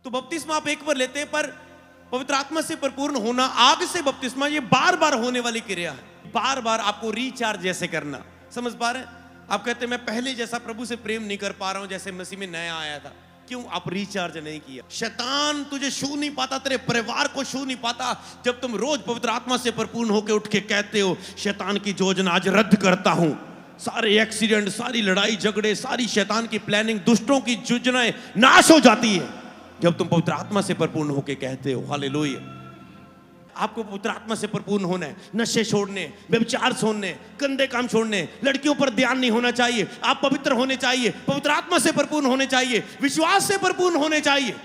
तो बपतिस्मा आप एक बार लेते हैं, पर पवित्र आत्मा से परिपूर्ण होना, आग से बपतिस्मा, ये बार बार होने वाली क्रिया है। बार बार आपको रिचार्ज जैसे करना, समझ पा रहे हैं? आप कहते हैं मैं पहले जैसा प्रभु से प्रेम नहीं कर पा रहा हूं जैसे मसीह में नया आया था। क्यों? आप रिचार्ज नहीं किया। शैतान तुझे छू नहीं पाता, तेरे परिवार को छू नहीं पाता, जब तुम रोज पवित्र आत्मा से परिपूर्ण होकर उठ के कहते हो शैतान की योजना आज रद्द करता हूं। सारे एक्सीडेंट, सारी लड़ाई झगड़े, सारी शैतान की प्लानिंग, दुष्टों की योजनाएं नाश हो जाती है जब तुम पवित्र आत्मा से परिपूर्ण होकर कहते हो। हालेलुया। आपको पवित्र आत्मा से परिपूर्ण होना है। नशे छोड़ने, व्यभिचार छोड़ने, गंदे काम छोड़ने, लड़कियों पर ध्यान नहीं होना चाहिए। आप पवित्र होने चाहिए, पवित्र आत्मा से परिपूर्ण होने चाहिए, विश्वास से परिपूर्ण होने चाहिए।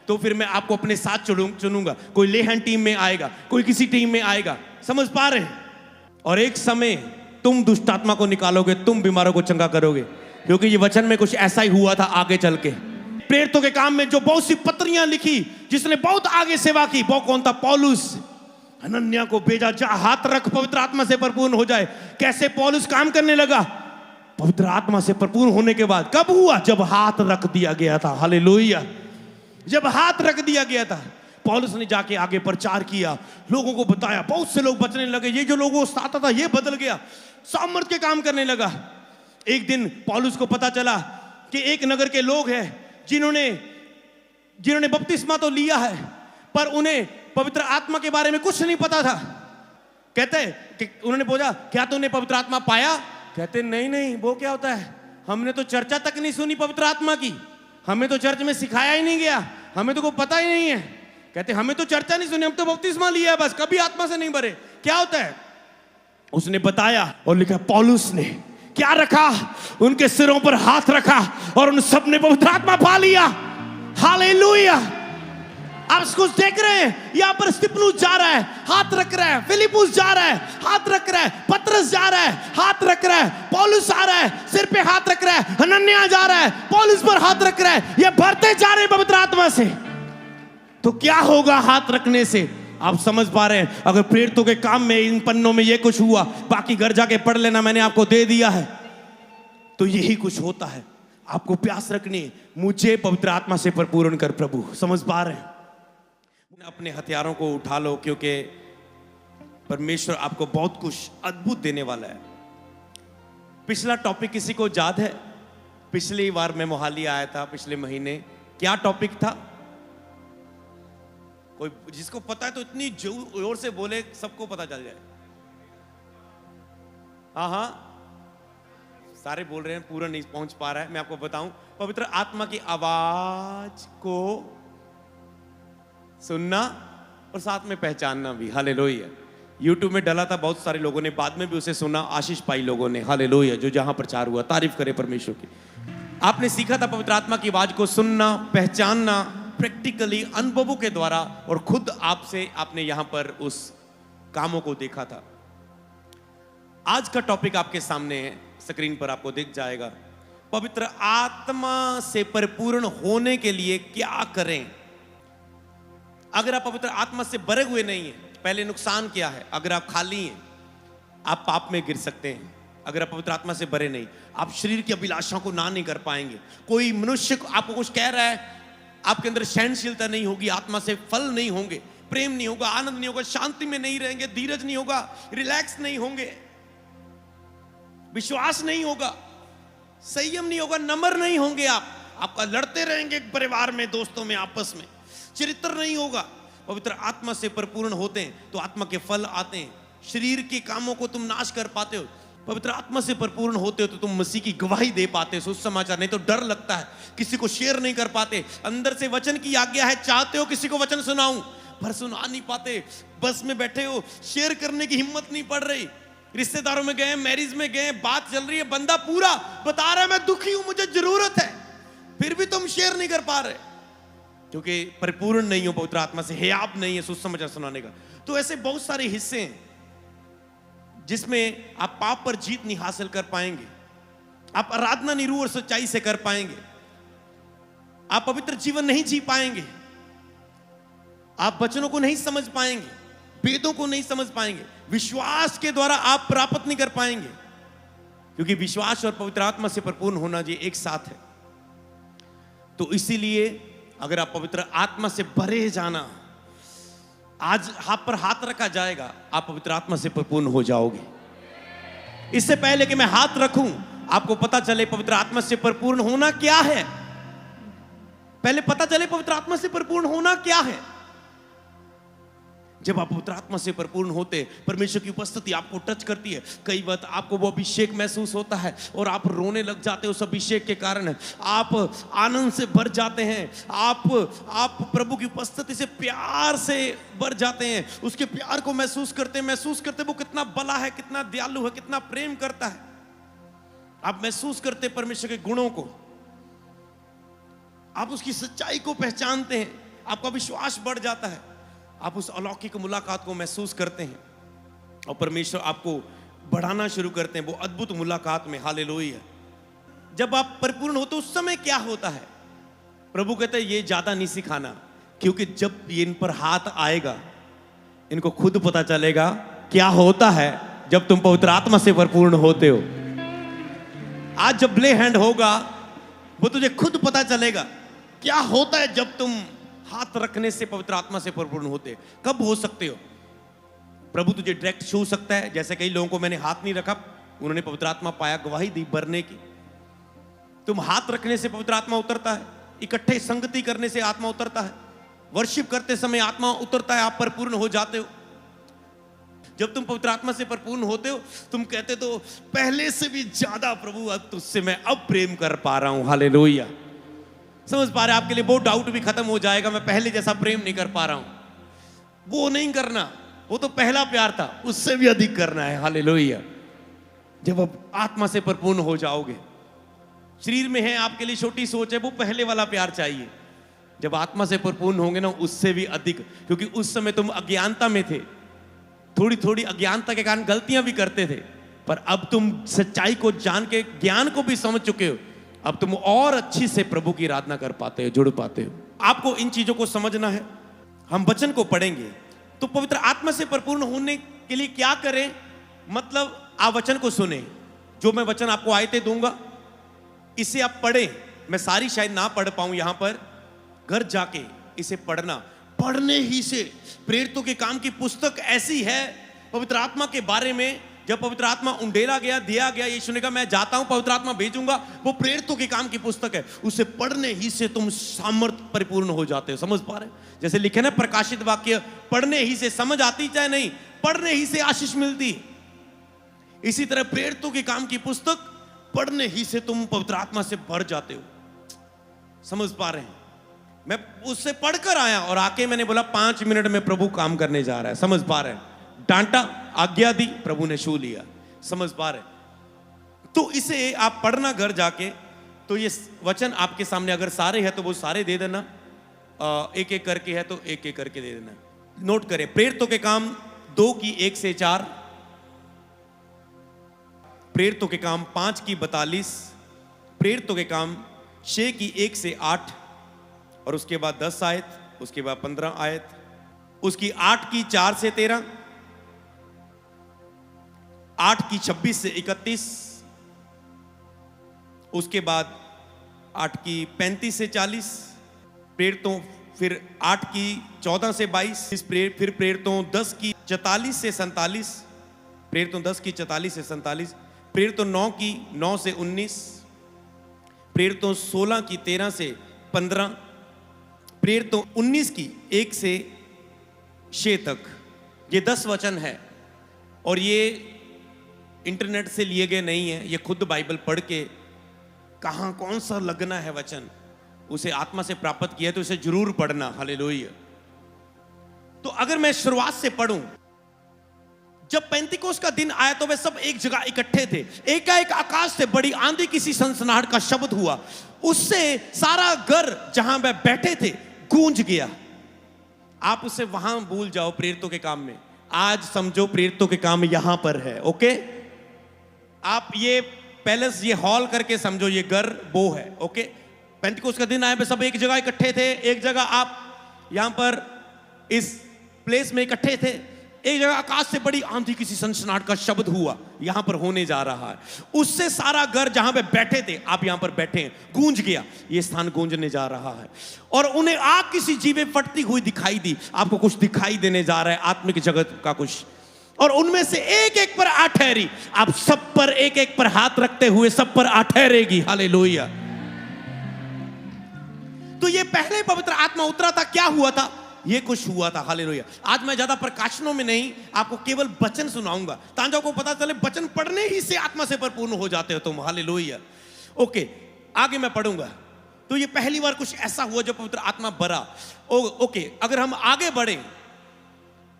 तो फिर मैं आपको अपने साथ चुनूंगा। कोई लेहन टीम में आएगा, कोई किसी टीम में आएगा, समझ पा रहे हैं? और एक समय तुम दुष्ट आत्मा को निकालोगे, तुम बीमारों को चंगा करोगे, क्योंकि ये वचन में कुछ ऐसा ही हुआ था आगे चल के। प्रेरितों के काम में जो बहुत सी पत्रियां लिखी, जिसने बहुत आगे सेवा की, वो कौन था? पौलुस। हनन्याह को भेजा, जा हाथ रख, पवित्र आत्मा से परिपूर्ण हो जाए। कैसे पौलुस काम करने लगा? पवित्र आत्मा से परिपूर्ण होने के बाद। कब हुआ? जब हाथ रख दिया गया था। हालेलुया। जब हाथ रख दिया गया था, पौलुस ने जाके आगे प्रचार किया, लोगों को बताया, बहुत से लोग बचने लगे। ये जो लोगों को आता था ये बदल गया, सामर्थ के काम करने लगा। एक दिन पौलुस को पता चला कि एक नगर के लोग हैं जिन्होंने बपतिस्मा तो लिया है, पर उन्हें पवित्र आत्मा के बारे में कुछ नहीं पता था। कहते कि उन्होंने पूछा, क्या तूने पवित्र आत्मा पाया? कहते नहीं, वो क्या होता है? हमने तो चर्चा तक नहीं सुनी पवित्र आत्मा की, हमें तो चर्च में सिखाया ही नहीं गया, हमें तो कोई पता ही नहीं है। कहते हमें तो चर्चा नहीं सुनी, हम तो बपतिस्मा लिया है बस, कभी आत्मा से नहीं भरे। क्या होता है? उसने बताया और लिखा, पौलुस ने क्या रखा? उनके सिरों पर हाथ रखा और उन सब ने पवित्र आत्मा पा लिया। हालेलुया। आप कुछ देख रहे हैं, यहां पर स्तिफनुस जा रहा है, हाथ रख रहा है, फिलिपुस जा रहा है, हाथ रख रहा है, पतरस जा रहा है, हाथ रख रहा है, पौलुस आ रहा है, सिर पे हाथ रख रहा है, हनन्याह जा रहा है, पौलुस पर हाथ रख रहा है। ये भरते जा रहे हैं पवित्र आत्मा से। तो क्या होगा हाथ रखने से? आप समझ पा रहे हैं? अगर प्रेरितों के काम में इन पन्नों में ये कुछ हुआ, बाकी घर जाके पढ़ लेना, मैंने आपको दे दिया है, तो यही कुछ होता है। आपको प्यास रखनी है, मुझे पवित्र आत्मा से परिपूर्ण कर प्रभु। समझ पा रहे हैं? अपने हथियारों को उठा लो, क्योंकि परमेश्वर आपको बहुत कुछ अद्भुत देने वाला है। पिछला टॉपिक किसी को याद है? पिछली बार मैं मोहाली आया था पिछले महीने, क्या टॉपिक था? कोई जिसको पता है तो इतनी जोर से बोले, सबको पता चल जाए। हाँ, सारे बोल रहे हैं, पूरा नहीं पहुंच पा रहा है। मैं आपको बताऊं, पवित्र आत्मा की आवाज को सुनना और साथ में पहचानना भी। हालेलुया। यूट्यूब में डाला था, बहुत सारे लोगों ने बाद में भी उसे सुना, आशीष पाई लोगों ने। हालेलुया। जो जहां प्रचार हुआ, तारीफ करे परमेश्वर की। आपने सीखा था पवित्र आत्मा की आवाज को सुनना, पहचानना, प्रैक्टिकली अनुभवों के द्वारा, और खुद आपने यहां पर उस कामों को देखा था। आज का टॉपिक आपके सामने है, स्क्रीन पर आपको दिख जाएगा। पवित्र आत्मा से परिपूर्ण होने के लिए क्या करें? अगर आप पवित्र आत्मा से भरे हुए नहीं हैं, पहले नुकसान क्या है? अगर आप खाली हैं, आप पाप में गिर सकते हैं। अगर आप पवित्र आत्मा से भरे नहीं, आप शरीर की अभिलाषाओं को ना नहीं कर पाएंगे। कोई मनुष्य आपको कुछ कह रहा है, आपके अंदर सहनशीलता नहीं होगी, आत्मा से फल नहीं होंगे, प्रेम नहीं होगा, आनंद नहीं होगा, शांति में नहीं रहेंगे, धीरज नहीं होगा, रिलैक्स नहीं होंगे, विश्वास नहीं होगा, संयम नहीं होगा, नम्र नहीं होंगे। आपका लड़ते रहेंगे परिवार में, दोस्तों में, आपस में, चरित्र नहीं होगा। पवित्र आत्मा से परिपूर्ण होते हैं तो आत्मा के फल आते हैं। शरीर के कामों को तुम नाश कर पाते हो। पवित्र आत्मा से परिपूर्ण होते हो तो तुम मसीह की गवाही दे पाते हो, सुसमाचार। नहीं तो डर लगता है, किसी को शेयर नहीं कर पाते। अंदर से वचन की आज्ञा है, चाहते हो किसी को वचन सुनाऊं, पर सुना नहीं पाते। बस में बैठे हो, शेयर करने की हिम्मत नहीं पड़ रही। रिश्तेदारों में गए, मैरिज में गए, बात चल रही है, बंदा पूरा बता रहा है मैं दुखी हूं, मुझे जरूरत है, फिर भी तुम शेयर नहीं कर पा रहे, क्योंकि परिपूर्ण नहीं हो पवित्र आत्मा से, हियाब नहीं है सुसमाचार सुनाने का। तो ऐसे बहुत सारे हिस्से हैं जिसमें आप पाप पर जीत नहीं हासिल कर पाएंगे, आप आराधना नहीं रूह और सच्चाई से कर पाएंगे, आप पवित्र जीवन नहीं जी पाएंगे, आप वचनों को नहीं समझ पाएंगे, वेदों को नहीं समझ पाएंगे, विश्वास के द्वारा आप प्राप्त नहीं कर पाएंगे, क्योंकि विश्वास और पवित्र आत्मा से परिपूर्ण होना जी एक साथ है। तो इसीलिए अगर आप पवित्र आत्मा से भरे जाना, आज हाथ पर हाथ रखा जाएगा, आप पवित्र आत्मा से परिपूर्ण हो जाओगे। इससे पहले कि मैं हाथ रखूं, आपको पता चले पवित्र आत्मा से परिपूर्ण होना क्या है। पहले पता चले पवित्र आत्मा से परिपूर्ण होना क्या है। जब आप पवित्र आत्मा से परिपूर्ण होते, परमेश्वर की उपस्थिति आपको टच करती है। कई बार आपको वो अभिषेक महसूस होता है और आप रोने लग जाते हो उस अभिषेक के कारण। आप आनंद से भर जाते हैं, आप प्रभु की उपस्थिति से प्यार से भर जाते हैं, उसके प्यार को महसूस करते वो कितना भला है, कितना दयालु है, कितना प्रेम करता है। आप महसूस करते परमेश्वर के गुणों को, आप उसकी सच्चाई को पहचानते हैं, आपका विश्वास बढ़ जाता है, आप उस अलौकिक मुलाकात को महसूस करते हैं और परमेश्वर आपको बढ़ाना शुरू करते हैं वो अद्भुत मुलाकात में। हालेलुया। जब आप परिपूर्ण होते उस समय क्या होता है, प्रभु कहते हैं ये ज्यादा नहीं सिखाना, क्योंकि जब ये इन पर हाथ आएगा इनको खुद पता चलेगा क्या होता है जब तुम पवित्र आत्मा से परिपूर्ण होते हो। आज जब ले हैंड होगा वो तुझे खुद पता चलेगा क्या होता है जब तुम हाथ रखने से पवित्र आत्मा से परिपूर्ण होते। कब हो सकते हो? प्रभु तुझे डायरेक्ट छू सकता है, जैसे कई लोगों को मैंने हाथ नहीं रखा, उन्होंने पवित्र आत्मा पाया, गवाही दी भरने की। तुम हाथ रखने से पवित्र आत्मा उतरता है, इकट्ठे संगति करने से आत्मा उतरता है, वर्शिप करते समय आत्मा उतरता है, आप परिपूर्ण हो जाते हो। जब तुम पवित्र आत्मा से परिपूर्ण होते हो, तुम कहते तो पहले से भी ज्यादा प्रभु अब तुझसे मैं अब प्रेम कर पा रहा हूं। हालेलुया। समझ पा रहे? आपके लिए वो डाउट भी खत्म हो जाएगा, मैं पहले जैसा प्रेम नहीं कर पा रहा हूं। वो नहीं करना, वो तो पहला प्यार था, उससे भी अधिक करना है। हालेलुया। जब आप आत्मा से परिपूर्ण हो जाओगे, शरीर में है आपके लिए छोटी सोच है, वो पहले वाला प्यार चाहिए। जब आत्मा से परिपूर्ण होंगे ना, उससे भी अधिक, क्योंकि उस समय तुम अज्ञानता में थे, थोड़ी थोड़ी अज्ञानता के कारण गलतियां भी करते थे, पर अब तुम सच्चाई को जान के ज्ञान को भी समझ चुके हो। अब तुम और अच्छी से प्रभु की आराधना कर पाते हो, जुड़ पाते हो। आपको इन चीजों को समझना है। हम वचन को पढ़ेंगे तो पवित्र आत्मा से परिपूर्ण होने के लिए क्या करें, मतलब आप वचन को सुने। जो मैं वचन आपको आयतें दूंगा, इसे आप पढ़ें। मैं सारी शायद ना पढ़ पाऊं यहां पर, घर जाके इसे पढ़ना। पढ़ने ही से प्रेरितों के काम की पुस्तक ऐसी है पवित्र आत्मा के बारे में। जब पवित्र आत्मा उंडेला गया, दिया गया, यीशु ने कहा मैं जाता हूं, पवित्र आत्मा भेजूंगा, वो प्रेरितों के काम की पुस्तक है। उसे पढ़ने ही से तुम सामर्थ्य परिपूर्ण हो जाते हो। समझ पा रहे? जैसे लिखे ना प्रकाशित वाक्य, पढ़ने ही से समझ आती चाहे नहीं, पढ़ने ही से आशीष मिलती। इसी तरह प्रेरितों के काम की पुस्तक पढ़ने ही से तुम पवित्र आत्मा से भर जाते हो। समझ पा रहे हैं? मैं उससे पढ़कर आया और आके मैंने बोला 5 मिनट में प्रभु काम करने जा रहा है। समझ पा रहे हैं? डांटा, आज्ञा दी, प्रभु ने छू लिया। समझ पा रहे? तो इसे आप पढ़ना घर जाके। तो ये वचन आपके सामने अगर सारे हैं तो वो सारे दे देना, एक एक करके है तो एक एक करके दे देना। नोट करें, प्रेरितों के काम 2 की 1 से 4, प्रेरितों के काम 5 की 42, प्रेरितों के काम 6 की 1 से 8, और उसके बाद 10 आयत, उसके बाद 15 आयत, उसकी 8 की 4 से 13, 8 की 26 से 31, उसके बाद 8 की 35 से 40, प्रेरितों फिर 8 की 14 से 22, फिर प्रेरितों 10 की 44 से 47, प्रेरितों 10 की 44 से 47, प्रेरितों 9 की 9 से 19, प्रेरितों 16 की 13 से 15, प्रेरितों 19 की 1 से 6 तक। ये 10 वचन है और ये इंटरनेट से लिए गए नहीं है, ये खुद बाइबल पढ़ के कहां कौन सा लगना है वचन, उसे आत्मा से प्राप्त किया तो उसे जरूर पढ़ना। हालेलुया। तो अगर मैं शुरुआत से पढ़ूं, जब पेंतिकोस्त का दिन आया तो वे सब एक जगह इकट्ठे थे। एकाएक आकाश से बड़ी आंधी किसी सनसनाहट का शब्द हुआ, उससे सारा घर जहां वे बैठे थे गूंज गया। आप उसे वहां भूल जाओ प्रेरितों के काम में, आज समझो प्रेरितों के काम यहां पर है। ओके, आप ये पैलेस, ये हॉल करके समझो ये घर वो है। ओके, पेंतिकोस्त का दिन आया, वे सब एक जगह इकट्ठे थे। एक जगह आप यहां पर इस प्लेस में इकट्ठे थे। एक जगह आकाश से बड़ी आंधी, किसी सनसनाहट का शब्द हुआ, यहां पर होने जा रहा है। उससे सारा घर जहां पे बैठे थे, आप यहां पर बैठे हैं, गूंज गया, ये स्थान गूंजने जा रहा है। और उन्हें आग किसी जीवे फटती हुई दिखाई दी। आपको कुछ दिखाई देने जा रहा है, आत्मिक जगत का कुछ, और उनमें से एक एक पर आ ठहरी। आप सब पर एक एक पर हाथ रखते हुए सब पर आ ठहरेगी। हालेलुया। तो ये पहले पवित्र आत्मा उतरा था, क्या हुआ था? ये कुछ हुआ था। हालेलुया। आज मैं ज्यादा प्रकाशनों में नहीं, आपको केवल वचन सुनाऊंगा, ताकि को पता चले वचन पढ़ने ही से आत्मा से परिपूर्ण हो जाते हो तुम। हालेलुया। ओके, आगे मैं पढ़ूंगा। तो ये पहली बार कुछ ऐसा हुआ जब पवित्र आत्मा भरा। ओके, अगर हम आगे बढ़े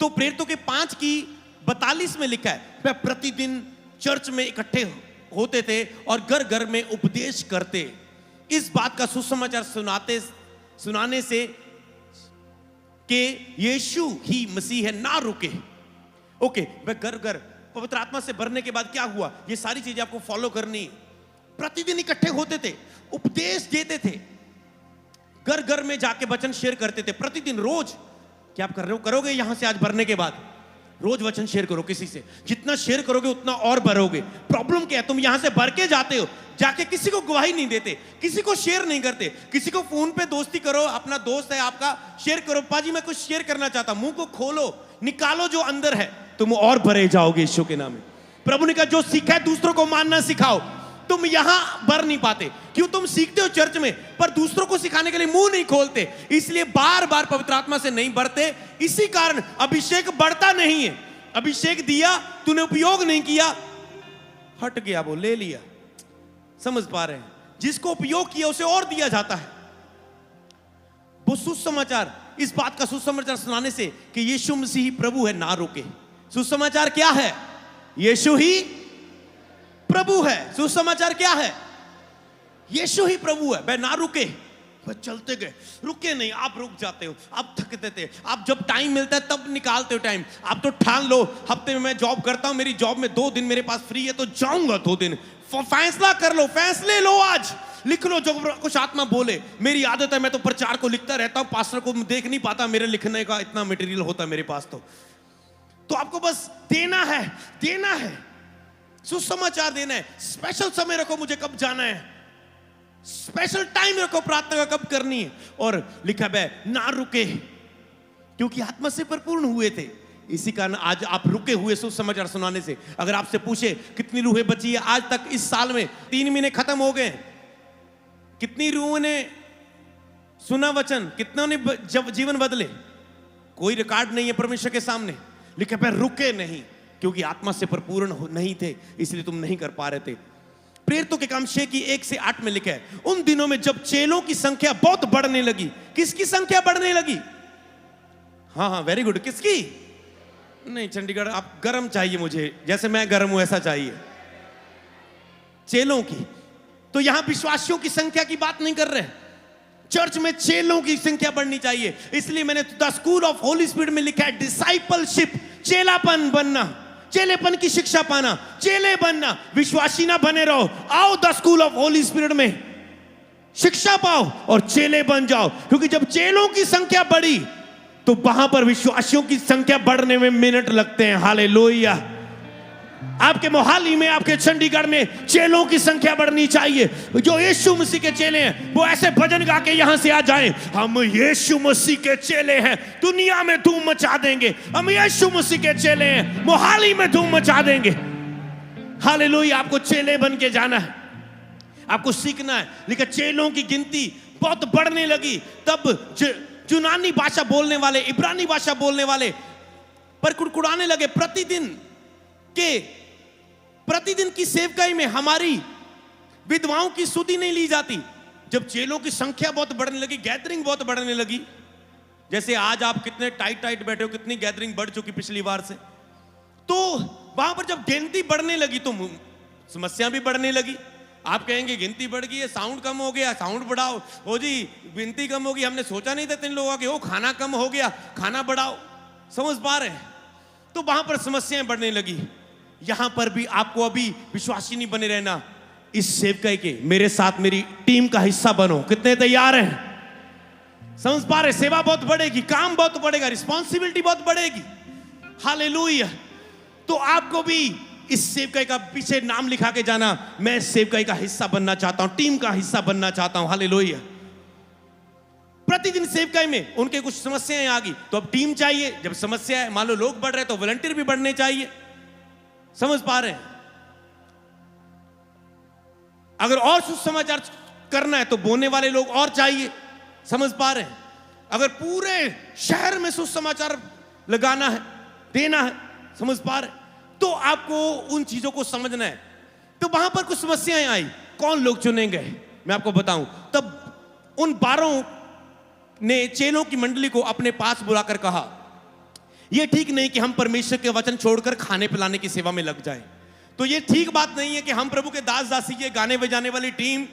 तो प्रेरितों के 5 की 42 में लिखा है, वह प्रतिदिन चर्च में इकट्ठे होते थे और घर घर में उपदेश करते, इस बात का सुसमाचार सुनाने से कि यीशु ही मसीह है, ना रुके। ओके, वह घर घर पवित्र आत्मा से भरने के बाद क्या हुआ, ये सारी चीजें आपको फॉलो करनी है। प्रतिदिन इकट्ठे होते थे, उपदेश देते थे, घर घर में जाके वचन शेयर करते थे। प्रतिदिन, रोज। क्या आप कर रहे हो, करोगे यहां से आज भरने के बाद? रोज वचन शेयर करो किसी से। जितना शेयर करोगे उतना और भरोगे। प्रॉब्लम क्या है, तुम यहां से भर के जाते हो, जाके किसी को गवाही नहीं देते, किसी को शेयर नहीं करते, किसी को फोन पे दोस्ती करो, अपना दोस्त है आपका, शेयर करो, पाजी मैं कुछ शेयर करना चाहता। मुंह को खोलो, निकालो जो अंदर है, तुम और भरे जाओगे यीशु के नाम में। प्रभु ने कहा जो सीखा है दूसरों को मानना सिखाओ। तुम यहां भर नहीं पाते, क्यों? तुम सीखते हो चर्च में, पर दूसरों को सिखाने के लिए मुंह नहीं खोलते, इसलिए बार बार पवित्र आत्मा से नहीं भरते। इसी कारण अभिषेक बढ़ता नहीं है। अभिषेक दिया, तूने उपयोग नहीं किया, हट गया, वो ले लिया। समझ पा रहे हैं? जिसको उपयोग किया उसे और दिया जाता है। वो सुसमाचार, इस बात का सुसमाचार सुनाने से कि यीशु मसीह ही प्रभु है, ना रुके। सुसमाचार क्या है? यीशु ही प्रभु है। सुसमाचार क्या है? यीशु ही प्रभु है, वह ना रुके। वह चलते गए, रुके नहीं। आप रुक जाते हो, आप थकते थे, आप जब टाइम मिलता है तब निकालते हो टाइम। आप तो ठान लो, हफ्ते में मैं जॉब करता हूं, मेरी जॉब में 2 दिन मेरे पास फ्री है तो जाऊंगा 2 दिन। फैसला कर लो, फैसले लो, आज लिख लो जो कुछ आत्मा बोले। मेरी आदत है, मैं तो प्रचार को लिखता रहता हूं, पास्टर को देख नहीं पाता, मेरे लिखने का इतना मटेरियल होता है मेरे पास। तो आपको बस देना है, देना है, सुसमाचार देना है। स्पेशल समय रखो, मुझे कब जाना है, स्पेशल टाइम रखो, प्रार्थना कब करनी है। और लिखा है ना रुके, क्योंकि आत्मा से परिपूर्ण हुए थे। इसी कारण आज आप रुके हुए सुसमाचार सुनाने से। अगर आपसे पूछे कितनी रूहें बची है आज तक, इस साल में 3 महीने खत्म हो गए, कितनी रूहों ने सुना वचन, कितनों ने जब जीवन बदले, कोई रिकॉर्ड नहीं है परमेश्वर के सामने। लिखा है रुके नहीं, क्योंकि आत्मा से परिपूर्ण नहीं थे, इसलिए तुम नहीं कर पा रहे थे। प्रेरितों के काम 6 की 1 से 8 में लिखा है, उन दिनों में जब चेलों की संख्या बहुत बढ़ने लगी। किसकी संख्या बढ़ने लगी? हाँ, वेरी गुड। किसकी? नहीं चंडीगढ़, आप गरम चाहिए मुझे, जैसे मैं गरम हूं ऐसा चाहिए। चेलों की, तो यहां विश्वासियों की संख्या की बात नहीं कर रहे, चर्च में चेलों की संख्या बढ़नी चाहिए। इसलिए मैंने the school of Holi spirit में लिखा है डिसाइपलशिप, चेलापन बनना, चेलेपन की शिक्षा पाना, चेले बनना। विश्वासी ना बने रहो, आओ the school of Holi spirit में शिक्षा पाओ और चेले बन जाओ। क्योंकि जब चेलों की संख्या बढ़ी तो वहां पर विश्वासियों की संख्या बढ़ने में मिनट लगते हैं। हालेलुया। आपके मोहाली में, आपके चंडीगढ़ में चेलों की संख्या बढ़नी चाहिए। जो यीशु मसीह के चेले हैं वो ऐसे भजन गा के यहां से आ जाएं, हम यीशु मसीह के चेले हैं, दुनिया में धूम मचा देंगे। हम यीशु मसीह के चेले हैं, मोहाली में धूम मचा देंगे। हालेलुया। आपको चेले बन के जाना है, आपको सीखना है। लेकिन चेलों की गिनती बहुत बढ़ने लगी। तब यूनानी भाषा बोलने वाले, इब्रानी भाषा बोलने वाले पर कुड़कुड़ाने लगे। प्रतिदिन की सेवकाई में हमारी विधवाओं की सुधि नहीं ली जाती। जब चेलों की संख्या बहुत बढ़ने लगी, गैदरिंग बहुत बढ़ने लगी, जैसे आज आप कितने टाइट बैठे हो, कितनी गैदरिंग बढ़ चुकी पिछली बार से, तो वहां पर जब गिनती बढ़ने लगी तो समस्या भी बढ़ने लगी। आप कहेंगे गिनती बढ़ गई है, साउंड कम हो गया, साउंड बढ़ाओ। हो जी, गिनती कम होगी, हमने सोचा नहीं था 3 लोगों के, वो खाना कम हो गया, खाना बढ़ाओ। समझ पा रहे हैं? तो वहां पर समस्याएं बढ़ने लगी। यहां पर भी आपको अभी विश्वासी नहीं बने रहना। इस सेवकाई के मेरे साथ मेरी टीम का हिस्सा बनो। कितने तैयार हैं? समझ पा रहे? सेवा बहुत बढ़ेगी, काम बहुत बढ़ेगा, रिस्पॉन्सिबिलिटी बहुत बढ़ेगी। हालेलुया। तो आपको भी इस सेवकाई का पीछे नाम लिखा के जाना, मैं इस सेवकाई का हिस्सा बनना चाहता हूं, टीम का हिस्सा बनना चाहता हूं। हालेलुया। प्रतिदिन सेवकाई में उनके कुछ समस्याएं आ गई तो अब टीम चाहिए। जब समस्या है, मान लो लोग बढ़ रहे तो वॉलंटियर भी बढ़ने चाहिए। समझ पा रहे हैं? अगर और सुसमाचार करना है तो बोलने वाले लोग और चाहिए। समझ पा रहे हैं? अगर पूरे शहर में सुसमाचार लगाना है, देना है, समझ पा रहे हैं, तो आपको उन चीजों को समझना है। तो वहां पर कुछ समस्याएं आई, कौन लोग चुने गए मैं आपको बताऊं। तब उन 12 ने चेलों की मंडली को अपने पास बुलाकर कहा, यह ठीक नहीं कि हम परमेश्वर के वचन छोड़कर खाने पिलाने की सेवा में लग जाएं। तो यह ठीक बात नहीं है कि हम प्रभु के दास दासी के गाने बजाने वाली टीम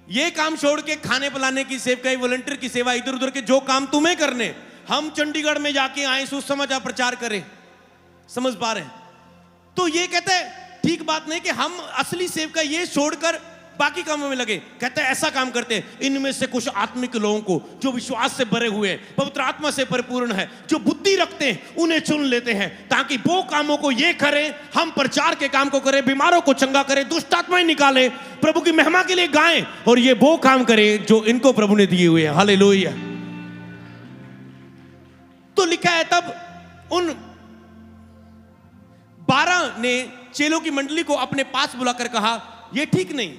ये काम छोड़ के खाने पिलाने की सेवकाई, वॉलंटियर की सेवा, इधर उधर के जो काम तुम्हें करने, हम चंडीगढ़ में जाके आए सुसमाचार प्रचार करें। समझ पा रहे हैं? तो ये कहते हैं ठीक बात नहीं कि हम असली सेवकाई ये छोड़कर बाकी कामों में लगे। कहते हैं ऐसा काम करते हैं, इनमें से कुछ आत्मिक लोगों को जो विश्वास से भरे हुए हैं, पवित्र आत्मा से परिपूर्ण है, जो बुद्धि रखते हैं, उन्हें चुन लेते हैं ताकि वो कामों को ये करें, हम प्रचार के काम को करें, बीमारों को चंगा करें, दुष्ट आत्माएं निकालें, प्रभु की महिमा के लिए गाएं, और ये वो काम करें जो इनको प्रभु ने दिए हुए हैं। हालेलुया। तो लिखा है तब उन 12 ने चेलों की मंडली को अपने पास बुलाकर कहा, यह ठीक नहीं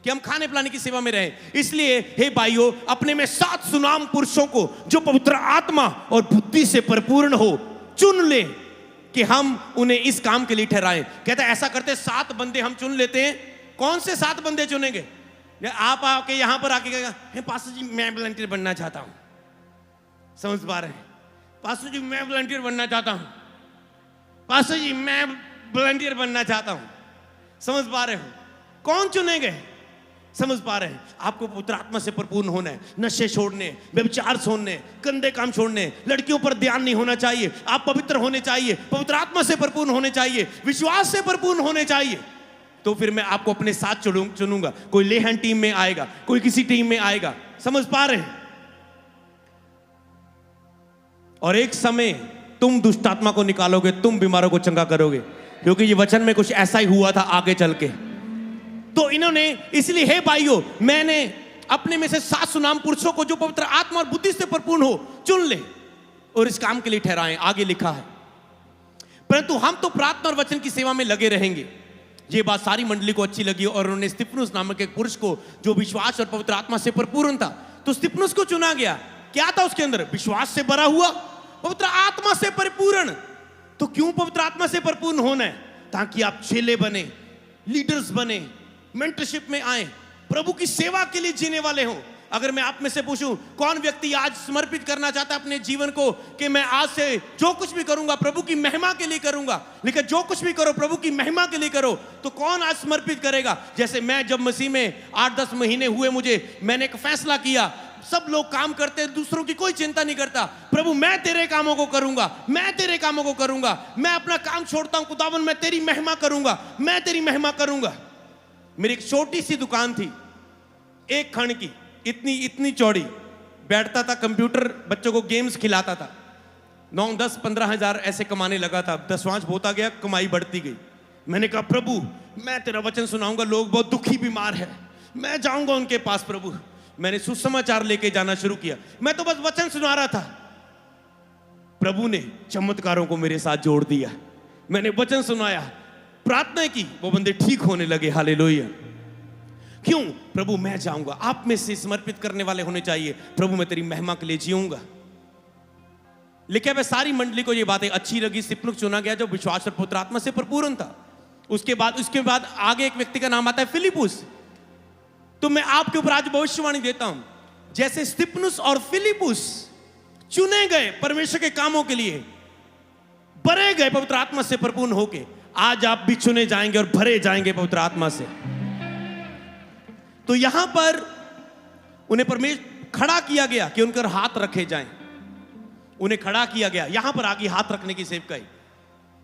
कि हम खाने पिलाने की सेवा में रहें। इसलिए हे भाइयों, अपने में 7 सुनाम पुरुषों को जो पवित्र आत्मा और बुद्धि से परिपूर्ण हो चुन ले कि हम उन्हें इस काम के लिए ठहराएं। कहता है ऐसा करते 7 बंदे हम चुन लेते हैं। कौन से 7 बंदे चुनेंगे? आप आके यहां पर आके कहेगा, हे पास्टर जी मैं वॉलंटियर बनना चाहता हूं। समझ पा रहे हैं? पास्टर जी मैं वॉलंटियर बनना चाहता हूं। पास्टर जी मैं वॉलंटियर बनना चाहता हूं। समझ पा रहे हो? कौन चुनेंगे? समझ पा रहे हैं? आपको पवित्र आत्मा से परिपूर्ण होना है, नशे छोड़ने, व्यभिचार छोड़ने, गंदे काम छोड़ने, लड़कियों पर ध्यान नहीं होना चाहिए, आप पवित्र होने चाहिए, पवित्र आत्मा से परिपूर्ण होने चाहिए, विश्वास से परिपूर्ण होने चाहिए। तो फिर मैं आपको अपने साथ चुनूंगा। कोई लेहन टीम में आएगा, कोई किसी टीम में आएगा। समझ पा रहे हैं? और एक समय तुम दुष्ट आत्मा को निकालोगे, तुम बीमारों को चंगा करोगे, क्योंकि ये वचन में कुछ ऐसा ही हुआ था आगे चल के। तो इन्होंने इसलिए हे भाइयों, मैंने अपने में से 7 सुनाम पुरुषों को जो पवित्र आत्मा और बुद्धि से परिपूर्ण हो चुन ले और इस काम के लिए ठहराएं। आगे लिखा है, परंतु हम तो प्रार्थना और वचन की सेवा में लगे रहेंगे। ये बात सारी मंडली को अच्छी लगी और उन्होंने स्तिफनुस नामक एक पुरुष को जो विश्वास और पवित्र आत्मा से परिपूर्ण था, तो स्तिफनुस को चुना गया। क्या था उसके अंदर? विश्वास से भरा हुआ, पवित्र आत्मा से परिपूर्ण। तो क्यों पवित्र आत्मा से परिपूर्ण होना है? ताकि आप चेले बने, लीडर्स बने, मेंटरशिप में आए, प्रभु की सेवा के लिए जीने वाले हो। अगर मैं आप में से पूछूं, कौन व्यक्ति आज समर्पित करना चाहता है अपने जीवन को कि मैं आज से जो कुछ भी करूंगा प्रभु की महिमा के लिए करूंगा, लेकिन जो कुछ भी करो प्रभु की महिमा के लिए करो, तो कौन आज समर्पित करेगा? जैसे मैं जब मसीह में 8-10 महीने हुए मैंने एक फैसला किया, सब लोग काम करते हैं, दूसरों की कोई चिंता नहीं करता। प्रभु मैं तेरे कामों को करूंगा, मैं तेरे कामों को करूंगा, मैं अपना काम छोड़ता हूं, खुदावन मैं तेरी महिमा करूंगा, मैं तेरी महिमा करूंगा। मेरी एक छोटी सी दुकान थी, 1 खंड की, इतनी चौड़ी, बैठता था कंप्यूटर, बच्चों को गेम्स खिलाता था, 9, 10, 15 हजार ऐसे कमाने लगा था। 10वां होता गया, कमाई बढ़ती गई। मैंने कहा प्रभु मैं तेरा वचन सुनाऊंगा, लोग बहुत दुखी बीमार है, मैं जाऊंगा उनके पास। प्रभु मैंने सुसमाचार लेके जाना शुरू किया। मैं तो बस वचन सुना रहा था, प्रभु ने चमत्कारों को मेरे साथ जोड़ दिया। मैंने वचन सुनाया, प्रार्थना की, वो बंदे ठीक होने लगे। हालेलुया। क्यों? प्रभु मैं जाऊंगा। आप में से समर्पित करने वाले होने चाहिए, प्रभु मैं तेरी महिमा के लिए जीऊंगा। लिखे हुए सारी मंडली को ये बातें अच्छी लगी। स्तिफनुस चुना गया जो विश्वास और पवित्र आत्मा से परिपूर्ण था। उसके बाद आगे एक व्यक्ति का नाम आता है फिलिपुस। तो मैं आपके ऊपर आज भविष्यवाणी देता हूं, जैसे स्तिफनुस और फिलिपुस चुने गए परमेश्वर के कामों के लिए, भरे गए पवित्र आत्मा से परिपूर्ण होके, आज आप भी चुने जाएंगे और भरे जाएंगे पवित्र आत्मा से। तो यहां पर उन्हें परमेश्वर खड़ा किया गया कि उनके हाथ रखे जाएं। उन्हें खड़ा किया गया, यहां पर आगे हाथ रखने की सेवकाई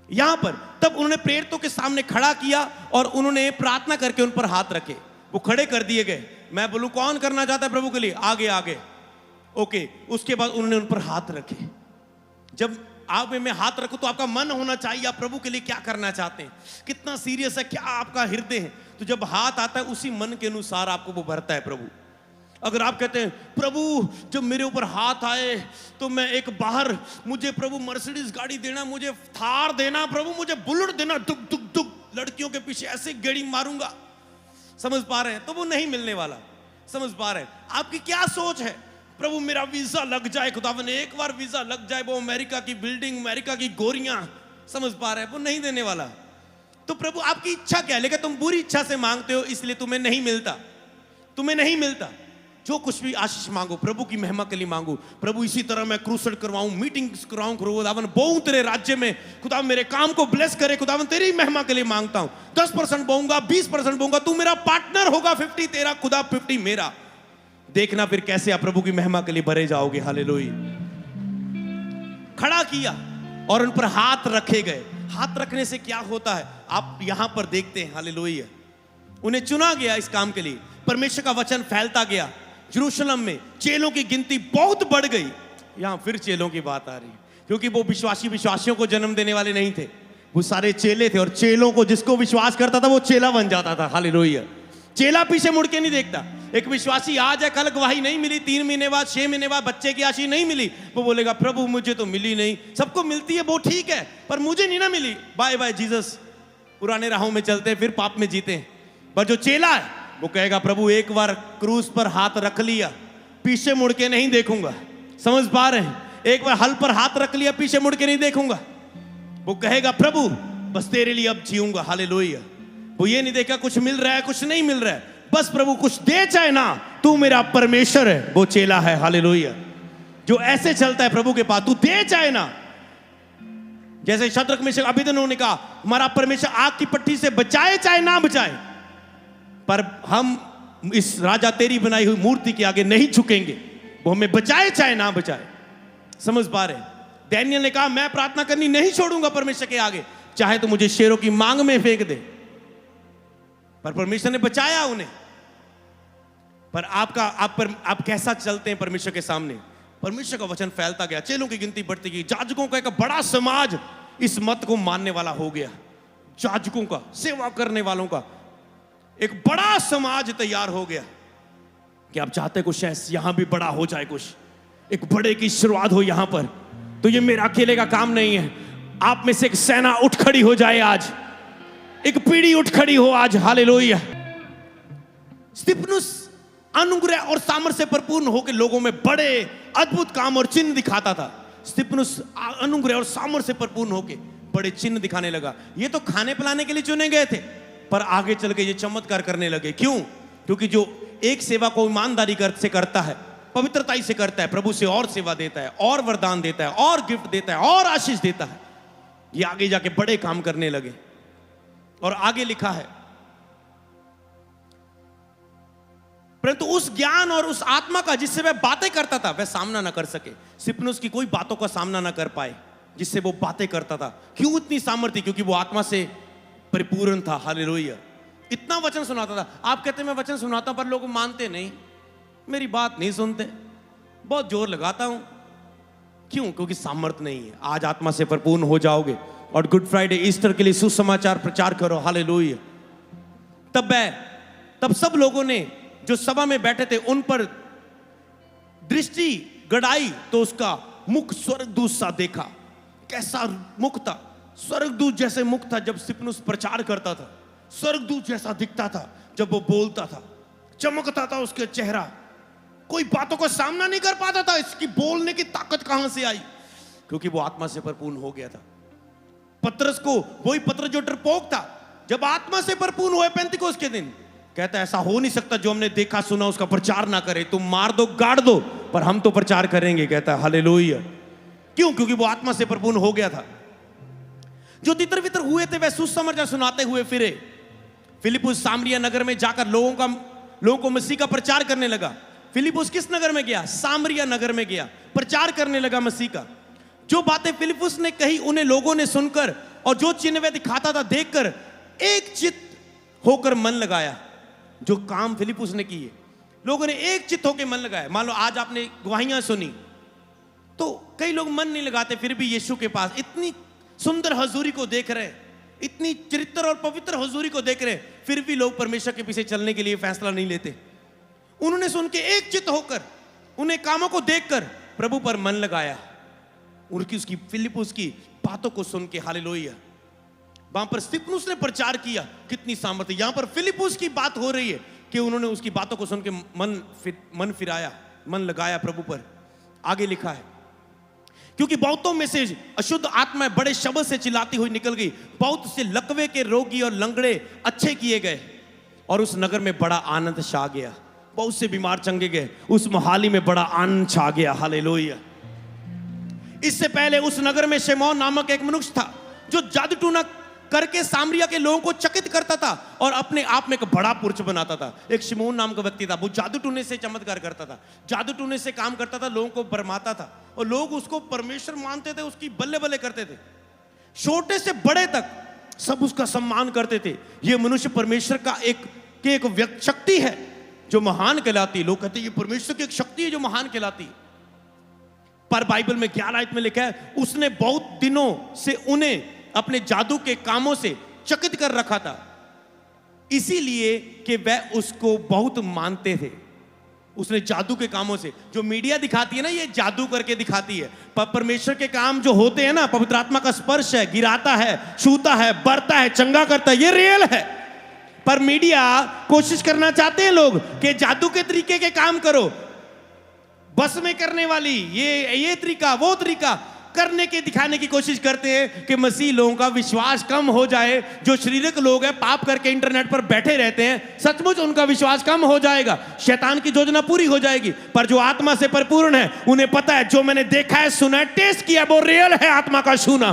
यहां पर। तब उन्होंने प्रेरितों के सामने खड़ा किया और उन्होंने प्रार्थना करके उन पर हाथ रखे। वो खड़े कर दिए गए। मैं बोलूं कौन करना चाहता है प्रभु के लिए? आगे आगे। ओके, उसके बाद उन्होंने उन पर हाथ रखे। जब आप में हाथ रखो तो आपका मन होना चाहिए आप प्रभु के लिए क्या करना चाहते हैं, कितना सीरियस है, क्या आपका हृदय है। तो जब हाथ आता है उसी मन के अनुसार आपको वो भरता है प्रभु। अगर आप कहते हैं प्रभु जब मेरे ऊपर हाथ आए तो मैं एक बाहर, मुझे प्रभु मर्सिडीज गाड़ी देना, मुझे थार देना, प्रभु मुझे बुलेट देना, दुख दुख दुख लड़कियों के पीछे ऐसे गेड़ी मारूंगा, समझ पा रहे हैं, तो वो नहीं मिलने वाला। समझ पा रहे हैं आपकी क्या सोच है, प्रभु मेरा वीजा लग जाए, खुदावन एक बार वीजा लग जाए, वो अमेरिका की बिल्डिंग, अमेरिका की गोरियां, समझ पा रहे हैं, वो नहीं देने वाला। तो प्रभु आपकी इच्छा क्या है, लेकिन तुम बुरी इच्छा से मांगते हो इसलिए तुम्हें नहीं मिलता, तुम्हें नहीं मिलता। जो कुछ भी आशीष मांगो प्रभु की महिमा के लिए मांगो। प्रभु इसी तरह मैं क्रूसेड करवाऊं, मीटिंग्स कराऊं, खुदावन बोऊं तेरे राज्य में, खुदा मेरे काम को ब्लेस करे, खुदावन तेरी महिमा के लिए मांगता हूं। 10% बोऊंगा, 20% बोऊंगा, तू मेरा पार्टनर होगा, 50 तेरा, खुदा 50 मेरा। देखना फिर कैसे आप प्रभु की महिमा के लिए भरे जाओगे। हालेलुया। खड़ा किया और उन पर हाथ रखे गए। हाथ रखने से क्या होता है आप यहां पर देखते हैं। हालेलुया। उन्हें चुना गया इस काम के लिए, परमेश्वर का वचन फैलता गया। यरूशलेम में चेलों की गिनती बहुत बढ़ गई। यहां फिर चेलों की बात आ रही है, क्योंकि वो विश्वासियों को जन्म देने वाले नहीं थे, वो सारे चेले थे, और चेलों को जिसको विश्वास करता था वो चेला बन जाता था। हालेलुया। चेला पीछे मुड़ के नहीं देखता। एक विश्वासी आज है, कल गवाही नहीं मिली, 3 महीने बाद 6 महीने बाद बच्चे की आशीष नहीं मिली, वो बोलेगा प्रभु मुझे तो मिली नहीं। सबको मिलती है वो ठीक है, पर मुझे नहीं ना मिली, बाय बाय जीसस। पुराने राहों में चलते हैं, फिर पाप में जीते हैं। पर जो चेला है वो कहेगा प्रभु एक बार क्रूस पर हाथ रख लिया, पीछे मुड़ के नहीं देखूंगा। समझ पा रहे हैं, एक बार हल पर हाथ रख लिया, पीछे मुड़ के नहीं देखूंगा। वो कहेगा प्रभु बस तेरे लिए अब जीऊंगा। हालेलुया। वो ये नहीं देखा कुछ मिल रहा है कुछ नहीं मिल रहा है, बस प्रभु कुछ दे चाहे ना, तू मेरा परमेश्वर है, वो चेला है। हालेलुया। जो ऐसे चलता है प्रभु के पास, तू दे चाहे ना। जैसे शद्रक मेशक अबेदनगो ने कहा हमारा परमेश्वर आग की पट्टी से बचाए चाहे ना बचाए, पर हम इस राजा तेरी बनाई हुई मूर्ति के आगे नहीं झुकेंगे, वो हमें बचाए चाहे ना बचाए। समझ पा रहे। डैनियल ने कहा मैं प्रार्थना करनी नहीं छोड़ूंगा परमेश्वर के आगे, चाहे तो मुझे शेरों की मांग में फेंक दे, पर परमेश्वर ने बचाया उन्हें। पर आप कैसा चलते हैं परमेश्वर के सामने। परमेश्वर का वचन फैलता गया, चेलों की गिनती बढ़ती गई, जाजकों का एक बड़ा समाज इस मत को मानने वाला हो गया। जाजकों का, सेवा करने वालों का एक बड़ा समाज तैयार हो गया कि आप चाहते कुछ यहां भी बड़ा हो जाए, कुछ एक बड़े की शुरुआत हो यहां पर। तो ये मेरा अकेले का काम नहीं है, आप में से एक सेना उठ खड़ी हो जाए आज, एक पीढ़ी उठ खड़ी हो आज। हालेलुया। स्तिफनुस अनुग्रह और सामर्थ्य से भरपूर होकर लोगों में बड़े अद्भुत काम और चिन्ह दिखाता था। स्तिफनुस अनुग्रह और सामर्थ्य से भरपूर होकर बड़े चिन्ह दिखाने लगा। ये तो खाने पिलाने के लिए चुने गए थे, पर आगे चल के ये चमत्कार करने लगे। क्यों? क्योंकि जो एक सेवा को ईमानदारी से करता है, पवित्रता से करता है, प्रभु से और सेवा देता है, और वरदान देता है, और गिफ्ट देता है, और आशीष देता है, ये आगे जाके बड़े काम करने लगे। और आगे लिखा है परंतु उस ज्ञान और उस आत्मा का जिससे वह बातें करता था वह सामना ना कर सके। स्तिफनुस की कोई बातों का सामना ना कर पाए जिससे वो बातें करता था। क्यों इतनी सामर्थ्य? क्योंकि वो आत्मा से परिपूर्ण था। हालेलुया। इतना वचन सुनाता था। आप कहते मैं वचन सुनाता हूं पर लोग मानते नहीं, मेरी बात नहीं सुनते, बहुत जोर लगाता हूं। क्यों? क्योंकि सामर्थ्य नहीं है। आज आत्मा से परिपूर्ण हो जाओगे और गुड फ्राइडे ईस्टर के लिए सुसमाचार प्रचार करो। हालेलुया। तब सब लोगों ने जो सभा में बैठे थे उन पर दृष्टि गड़ाई तो उसका मुख स्वर्गदूत सा देखा। कैसा मुख था? स्वर्गदूत जैसे मुख था जब स्तिफनुस प्रचार करता था। स्वर्गदूत जैसा दिखता था जब वो बोलता था, चमकता था उसके चेहरा। कोई बातों का सामना नहीं कर पाता था। इसकी बोलने की ताकत कहां से आई? क्योंकि वो आत्मा से परिपूर्ण हो गया था। पतरस को, वही पतरस जो डरपोक था, जब आत्मा से परिपूर्ण हुए पेंतिकोस्त के दिन, कहता ऐसा हो नहीं सकता जो हमने देखा सुना उसका प्रचार ना करे। तुम मार दो गाड़ दो पर हम तो प्रचार करेंगे। कहता हालेलुया। क्यों? क्योंकि वो आत्मा से परिपूर्ण हो गया था। जो तितर बितर हुए थे वह सुसमाचार सुनाते हुए फिरे। फिलिप्पुस सामरिया नगर में जाकर लोगों को मसीह का प्रचार करने लगा। फिलिप्पुस किस नगर में गया? सामरिया नगर में गया, प्रचार करने लगा मसीह का। जो बातें फिलिप्पुस ने कही उन्हें लोगों ने सुनकर और जो चिन्ह वह दिखाता था देखकर एक चित्त होकर मन लगाया। जो काम फिलिप्पुस ने किए लोगों ने एक चित्त होकर मन लगाया। मान लो आज आपने गवाहियां सुनी, तो कई लोग मन नहीं लगाते, फिर भी यीशु के पास इतनी सुंदर हजूरी को देख रहे हैं, इतनी चरित्र और पवित्र हजूरी को देख रहे हैं, फिर भी लोग परमेश्वर के पीछे चलने के लिए फैसला नहीं लेते। उन्होंने सुन के एक चित्त होकर, उन्हें कामों को देखकर प्रभु पर मन लगाया, उनकी उसकी फिलिप्पुस की बातों को सुन के। हालेलुया। वहां पर स्तिफनुस ने प्रचार किया, कितनी सामर्थ्य। यहां पर फिलिप्पुस की बात हो रही है कि उन्होंने उसकी बातों को सुन के मन फिराया, मन लगाया प्रभु पर। आगे लिखा है, क्योंकि बहुतों में से अशुद्ध आत्माएं बड़े शब्द से चिल्लाती हुई निकल गई, बहुत से लकवे के रोगी और लंगड़े अच्छे किए गए, और उस नगर में बड़ा आनंद छा गया। बहुत से बीमार चंगे गए, उस मोहाली में बड़ा आनंद छा गया। हालेलुया। इससे पहले उस नगर में शमौन नामक एक मनुष्य था, जो जादू टूना करके सामरिया के लोगों को चकित करता था और अपने आप में एक बड़ा पुरुष बनाता था। एक शमौन नाम का व्यक्ति था, वो जादू टूने से चमत्कार करता था, जादू टूने से काम करता था, लोगों को भरमाता था, और लोग उसको परमेश्वर मानते थे, उसकी बल्ले बल्ले करते थे। छोटे से बड़े तक सब उसका सम्मान करते थे। ये मनुष्य परमेश्वर का एक शक्ति है जो महान कहलाती है। लोग कहते हैं ये परमेश्वर की एक शक्ति है जो महान कहलाती है। पर बाइबल में 11 आयत में लिखा है, उसने बहुत दिनों से उन्हें अपने जादू के कामों से चकित कर रखा था, इसीलिए कि वह उसको बहुत मानते थे। उसने जादू के कामों से, जो मीडिया दिखाती है ना, ये जादू करके दिखाती है, पर परमेश्वर के काम जो होते हैं ना, पवित्र आत्मा का स्पर्श है, गिराता है, छूता है, बढ़ता है, चंगा करता है, ये रियल है। पर मीडिया कोशिश करना चाहते हैं लोग कि जादू के तरीके के काम करो, बस में करने वाली ये तरीका, वो तरीका करने के दिखाने की कोशिश करते हैं कि मसीह लोगों का विश्वास कम हो जाए। जो शारीरिक लोग हैं, पाप करके इंटरनेट पर बैठे रहते हैं, सचमुच उनका विश्वास कम हो जाएगा, शैतान की योजना पूरी हो जाएगी। पर जो आत्मा से परिपूर्ण है, उन्हें पता है जो मैंने देखा है, सुना है, टेस्ट किया, वो रियल है। आत्मा का छूना,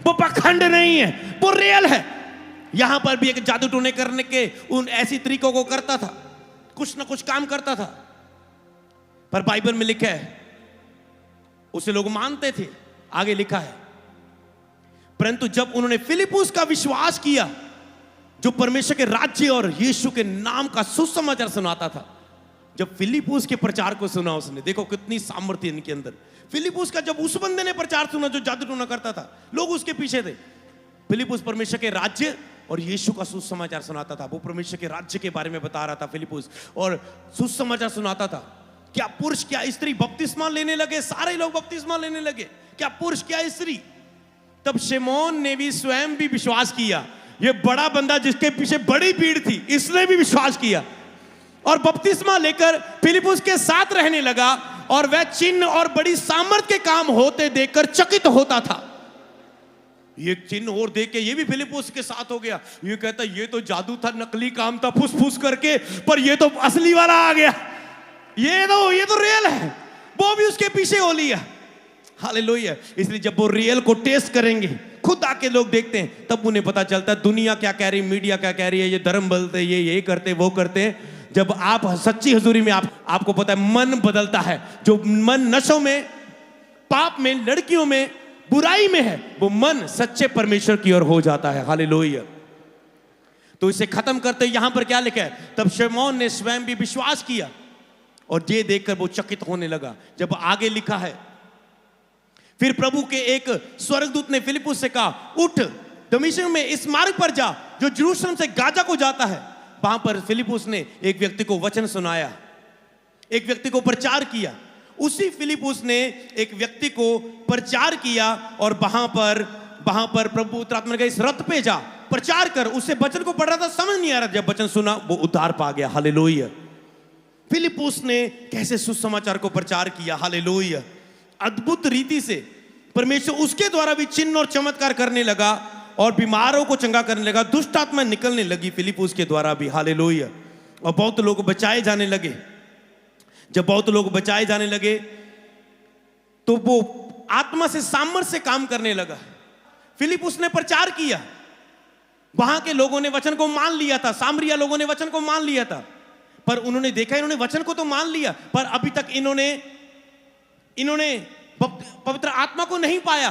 वो पखंड नहीं है, वो रियल है। यहां पर भी एक जादू टोने करने के उन ऐसी तरीकों को करता था, कुछ ना कुछ काम करता था। पर बाइबल में लिखा है उसे लोग मानते थे। आगे लिखा है, परंतु जब उन्होंने फिलिप्पुस का विश्वास किया, जो परमेश्वर के राज्य और यीशु के नाम का सुसमाचार सुनाता था, जब फिलिप्पुस के प्रचार को सुना उसने, देखो कितनी सामर्थ्य इनके अंदर। फिलिप्पुस का जब उस बंदे ने प्रचार सुना जो जादू टोना करता था, लोग उसके पीछे थे। फिलिप्पुस परमेश्वर के राज्य और यीशु का सुसमाचार सुनाता था। वो परमेश्वर के राज्य के बारे में बता रहा था फिलिप्पुस, और सुसमाचार सुनाता था। क्या पुरुष क्या स्त्री बपतिस्मा लेने लगे, सारे लोग बपतिस्मा लेने लगे, क्या पुरुष क्या स्त्री। तब शमौन ने भी स्वयं भी विश्वास किया। ये बड़ा बंदा जिसके पीछे बड़ी भीड़ थी, इसने भी विश्वास किया और बपतिस्मा लेकर फिलिप्पुस के साथ रहने लगा, और वह चिन्ह और बड़ी सामर्थ के काम होते देखकर चकित होता था। ये चिन्ह और देख के ये भी फिलिप्पुस के साथ हो गया। ये कहता ये तो जादू था, नकली काम था, फुस फुस करके, पर ये तो असली वाला आ गया, ये तो रियल है। वो भी उसके पीछे हो लिया। हालेलुया। इसलिए जब वो रियल को टेस्ट करेंगे, खुद आके लोग देखते हैं, तब उन्हें पता चलता है दुनिया क्या कह रही, मीडिया क्या कह रही है, ये धर्म बदलते, ये करते, वो करते हैं। जब आप सच्ची हजूरी में आपको पता है मन बदलता है। जो मन नशों में, पाप में, लड़कियों में, बुराई में है, वो मन सच्चे परमेश्वर की ओर हो जाता है। हालेलुया। तो इसे खत्म करते यहां पर क्या लिखा है, तब शमौन ने स्वयं भी विश्वास किया और ये देखकर वो चकित होने लगा। जब आगे लिखा है, फिर प्रभु के एक स्वर्गदूत ने फिलिप्पुस से कहा, उठ दमिश्क में इस मार्ग पर जा जो यरूशलेम से गाजा को जाता है। वहां पर फिलिप्पुस ने एक व्यक्ति को वचन सुनाया, एक व्यक्ति को प्रचार किया। उसी फिलिप्पुस ने एक व्यक्ति को प्रचार किया, और वहां पर प्रभु आत्मा ने कहा, इस रथ पे जा, प्रचार कर। उससे वचन को पढ़ रहा था, समझ नहीं आ रहा। जब वचन सुना, वो उद्धार पा गया। हालेलुया। फिलिप्पुस ने कैसे सुसमाचार को प्रचार किया। हालेलुया। अद्भुत रीति से परमेश्वर उसके द्वारा भी चिन्ह और चमत्कार करने लगा, और बीमारों को चंगा करने लगा, दुष्ट आत्मा निकलने लगी फिलिप्पुस के द्वारा भी। हालेलुया। और बहुत लोग बचाए जाने लगे। जब बहुत लोग बचाए जाने लगे, तो वो आत्मा से सामर्थ्य से काम करने लगा। फिलिप्पुस ने प्रचार किया, वहां के लोगों ने वचन को मान लिया था, सामरिया लोगों ने वचन को मान लिया था। पर उन्होंने देखा, इन्होंने वचन को तो मान लिया, पर अभी तक इन्होंने पवित्र आत्मा को नहीं पाया।